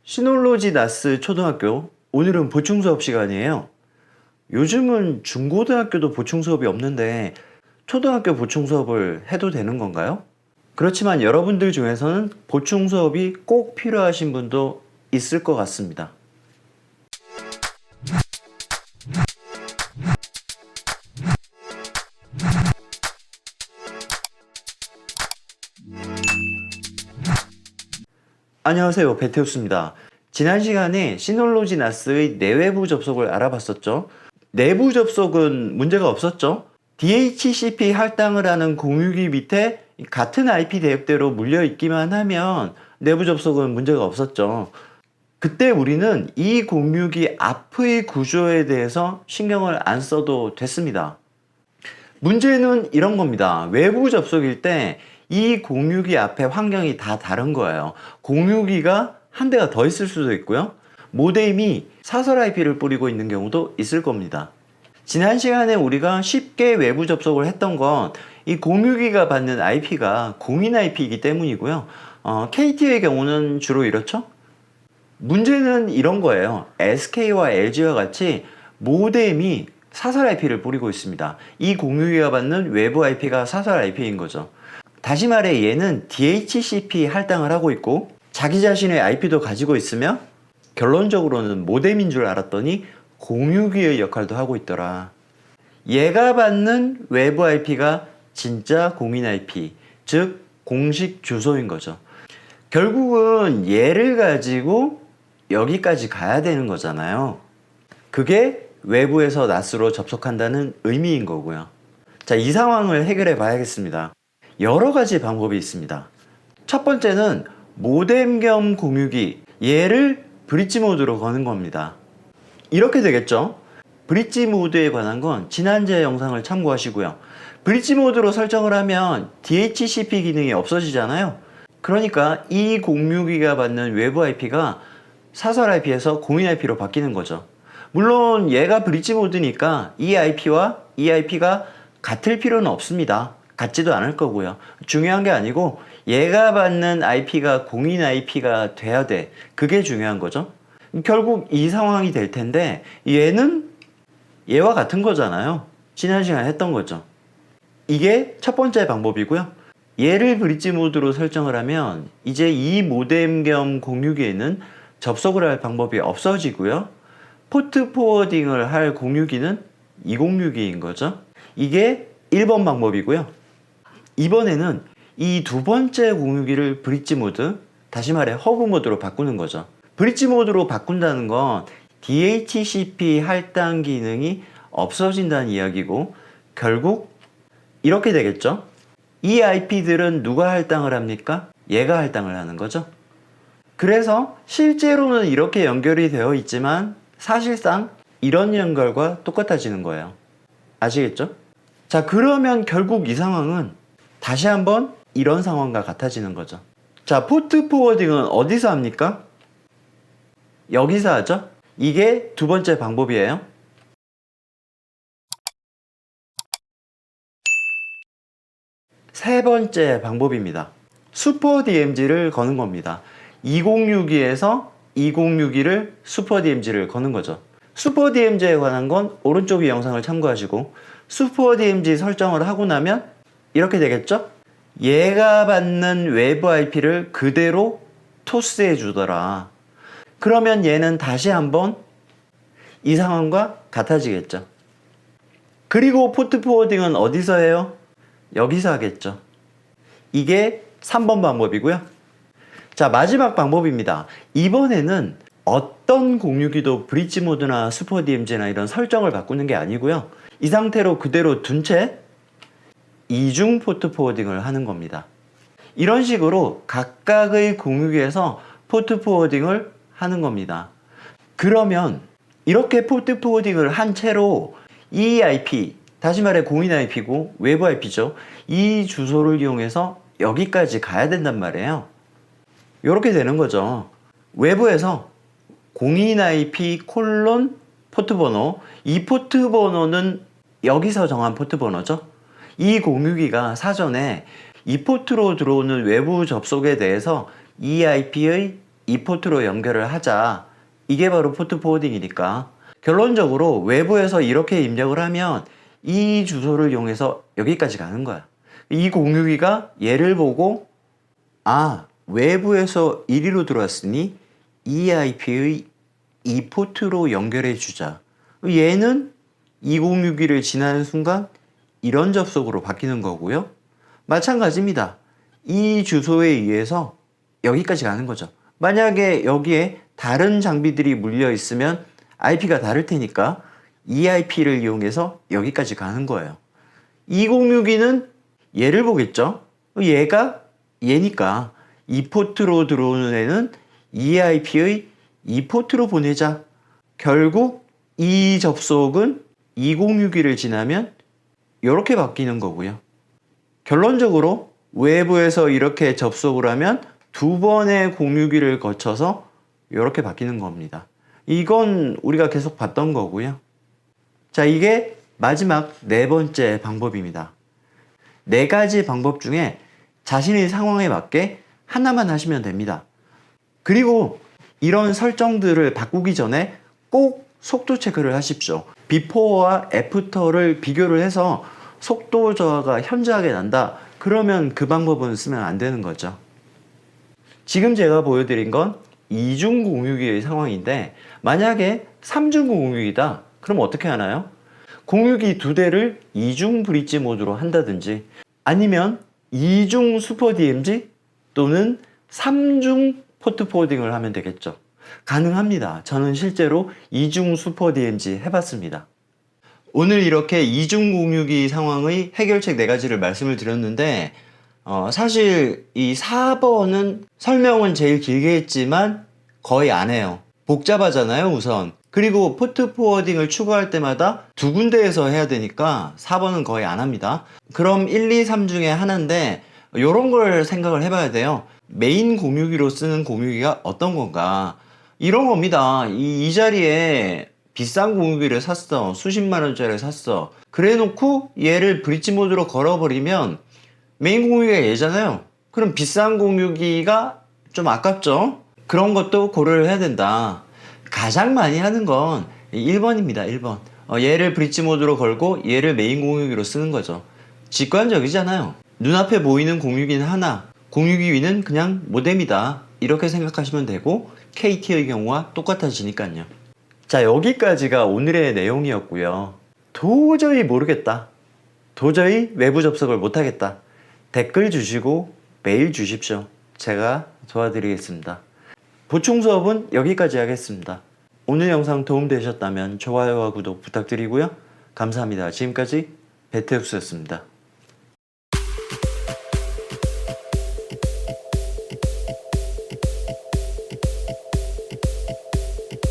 시놀로지 나스 초등학교, 오늘은 보충 수업 시간이에요. 요즘은 중고등학교도 보충 수업이 없는데 초등학교 보충 수업을 해도 되는 건가요? 그렇지만 여러분들 중에서는 보충 수업이 꼭 필요하신 분도 있을 것 같습니다. 안녕하세요, 베테우스입니다. 지난 시간에 시놀로지 나스의 내외부 접속을 알아봤었죠. 내부 접속은 문제가 없었죠. DHCP 할당을 하는 공유기 밑에 같은 IP 대역대로 물려 있기만 하면 내부 접속은 문제가 없었죠. 그때 우리는 이 공유기 앞의 구조에 대해서 신경을 안 써도 됐습니다. 문제는 이런 겁니다. 외부 접속일 때 이 공유기 앞에 환경이 다 다른 거예요. 공유기가 한 대가 더 있을 수도 있고요. 모뎀이 사설 IP를 뿌리고 있는 경우도 있을 겁니다. 지난 시간에 우리가 쉽게 외부 접속을 했던 건 이 공유기가 받는 IP가 공인 IP이기 때문이고요. KT의 경우는 주로 이렇죠. 문제는 이런 거예요. SK와 LG와 같이 모뎀이 사설 IP를 뿌리고 있습니다. 이 공유기가 받는 외부 IP가 사설 IP인 거죠. 다시 말해 얘는 DHCP 할당을 하고 있고 자기 자신의 IP도 가지고 있으며 결론적으로는 모뎀인 줄 알았더니 공유기의 역할도 하고 있더라. 얘가 받는 외부 IP가 진짜 공인 IP, 즉 공식 주소인 거죠. 결국은 얘를 가지고 여기까지 가야 되는 거잖아요. 그게 외부에서 NAS로 접속한다는 의미인 거고요. 자, 이 상황을 해결해 봐야겠습니다. 여러 가지 방법이 있습니다. 첫 번째는 모뎀 겸 공유기, 얘를 브릿지 모드로 거는 겁니다. 이렇게 되겠죠? 브릿지 모드에 관한 건 지난주의 영상을 참고하시고요. 브릿지 모드로 설정을 하면 DHCP 기능이 없어지잖아요. 그러니까 이 공유기가 받는 외부 IP가 사설 IP에서 공인 IP로 바뀌는 거죠. 물론 얘가 브릿지 모드니까 이 IP와 이 IP가 같을 필요는 없습니다. 같지도 않을 거고요. 중요한 게 아니고 얘가 받는 IP가 공인 IP가 돼야 돼. 그게 중요한 거죠. 결국 이 상황이 될 텐데 얘는 얘와 같은 거잖아요. 지난 시간에 했던 거죠. 이게 첫 번째 방법이고요. 얘를 브릿지 모드로 설정을 하면 이제 이 모뎀 겸 공유기에는 접속을 할 방법이 없어지고요. 포트 포워딩을 할 공유기는 이 공유기인 거죠. 이게 1번 방법이고요. 이번에는 이 두 번째 공유기를 브릿지 모드, 다시 말해 허브 모드로 바꾸는 거죠. 브릿지 모드로 바꾼다는 건 DHCP 할당 기능이 없어진다는 이야기고 결국 이렇게 되겠죠. 이 IP들은 누가 할당을 합니까? 얘가 할당을 하는 거죠. 그래서 실제로는 이렇게 연결이 되어 있지만 사실상 이런 연결과 똑같아지는 거예요. 아시겠죠? 자, 그러면 결국 이 상황은 다시 한번 이런 상황과 같아지는 거죠. 자, 포트 포워딩은 어디서 합니까? 여기서 하죠? 이게 두 번째 방법이에요. 세 번째 방법입니다. 슈퍼 DMZ를 거는 겁니다. 2062에서 2062를 슈퍼 DMZ를 거는 거죠. 슈퍼 DMZ에 관한 건 오른쪽 이 영상을 참고하시고 슈퍼 DMZ 설정을 하고 나면 이렇게 되겠죠? 얘가 받는 외부 IP를 그대로 토스해 주더라. 그러면 얘는 다시 한번 이 상황과 같아지겠죠. 그리고 포트 포워딩은 어디서 해요? 여기서 하겠죠. 이게 3번 방법이고요. 자, 마지막 방법입니다. 이번에는 어떤 공유기도 브릿지 모드나 슈퍼 DMZ나 이런 설정을 바꾸는 게 아니고요. 이 상태로 그대로 둔 채 이중 포트 포워딩을 하는 겁니다. 이런 식으로 각각의 공유기에서 포트 포워딩을 하는 겁니다. 그러면 이렇게 포트 포워딩을 한 채로 이 IP, 다시 말해 공인 IP고 외부 IP죠. 이 주소를 이용해서 여기까지 가야 된단 말이에요. 이렇게 되는 거죠. 외부에서 공인 IP 콜론 포트 번호, 이 포트 번호는 여기서 정한 포트 번호죠. 이 공유기가 사전에 이 포트로 들어오는 외부 접속에 대해서 이 IP의 이 포트로 연결을 하자. 이게 바로 포트 포워딩이니까. 결론적으로 외부에서 이렇게 입력을 하면 이 주소를 이용해서 여기까지 가는 거야. 이 공유기가 얘를 보고 외부에서 이리로 들어왔으니 이 IP의 이 포트로 연결해 주자. 얘는 206기를 지나는 순간 이런 접속으로 바뀌는 거고요. 마찬가지입니다. 이 주소에 의해서 여기까지 가는 거죠. 만약에 여기에 다른 장비들이 물려 있으면 IP가 다를 테니까 이 IP를 이용해서 여기까지 가는 거예요. 206기는 얘를 보겠죠. 얘가 얘니까 이 포트로 들어오는 애는 이 IP의 이 포트로 보내자. 결국 이 접속은 206기를 지나면 이렇게 바뀌는 거고요. 결론적으로 외부에서 이렇게 접속을 하면 두 번의 공유기를 거쳐서 이렇게 바뀌는 겁니다. 이건 우리가 계속 봤던 거고요. 자, 이게 마지막 네 번째 방법입니다. 네 가지 방법 중에 자신의 상황에 맞게 하나만 하시면 됩니다. 그리고 이런 설정들을 바꾸기 전에 꼭 속도 체크를 하십시오. 비포와 애프터를 비교를 해서 속도 저하가 현저하게 난다. 그러면 그 방법은 쓰면 안 되는 거죠. 지금 제가 보여드린 건 이중 공유기의 상황인데 만약에 삼중 공유기다. 그럼 어떻게 하나요? 공유기 두 대를 이중 브릿지 모드로 한다든지 아니면 이중 슈퍼 DMZ 또는 3중 포트 포워딩을 하면 되겠죠. 가능합니다. 저는 실제로 이중 슈퍼 DMZ 해봤습니다. 오늘 이렇게 이중 공유기 상황의 해결책 4가지를 말씀을 드렸는데 사실 이 4번은 설명은 제일 길게 했지만 거의 안 해요. 복잡하잖아요, 우선. 그리고 포트 포워딩을 추가할 때마다 두 군데에서 해야 되니까 4번은 거의 안 합니다. 그럼 1, 2, 3 중에 하나인데 이런 걸 생각을 해봐야 돼요. 메인 공유기로 쓰는 공유기가 어떤 건가? 이런 겁니다. 이 자리에 비싼 공유기를 샀어. 수십만 원짜리를 샀어. 그래 놓고 얘를 브릿지 모드로 걸어버리면 메인 공유기가 얘잖아요. 그럼 비싼 공유기가 좀 아깝죠? 그런 것도 고려를 해야 된다. 가장 많이 하는 건 1번입니다. 1번. 얘를 브릿지 모드로 걸고 얘를 메인 공유기로 쓰는 거죠. 직관적이잖아요. 눈앞에 보이는 공유기는 하나, 공유기 위는 그냥 모뎀이다. 이렇게 생각하시면 되고 KT의 경우와 똑같아지니까요. 자, 여기까지가 오늘의 내용이었고요. 도저히 모르겠다. 도저히 외부 접속을 못하겠다. 댓글 주시고 메일 주십시오. 제가 도와드리겠습니다. 보충 수업은 여기까지 하겠습니다. 오늘 영상 도움되셨다면 좋아요와 구독 부탁드리고요. 감사합니다. 지금까지 베테우스였습니다.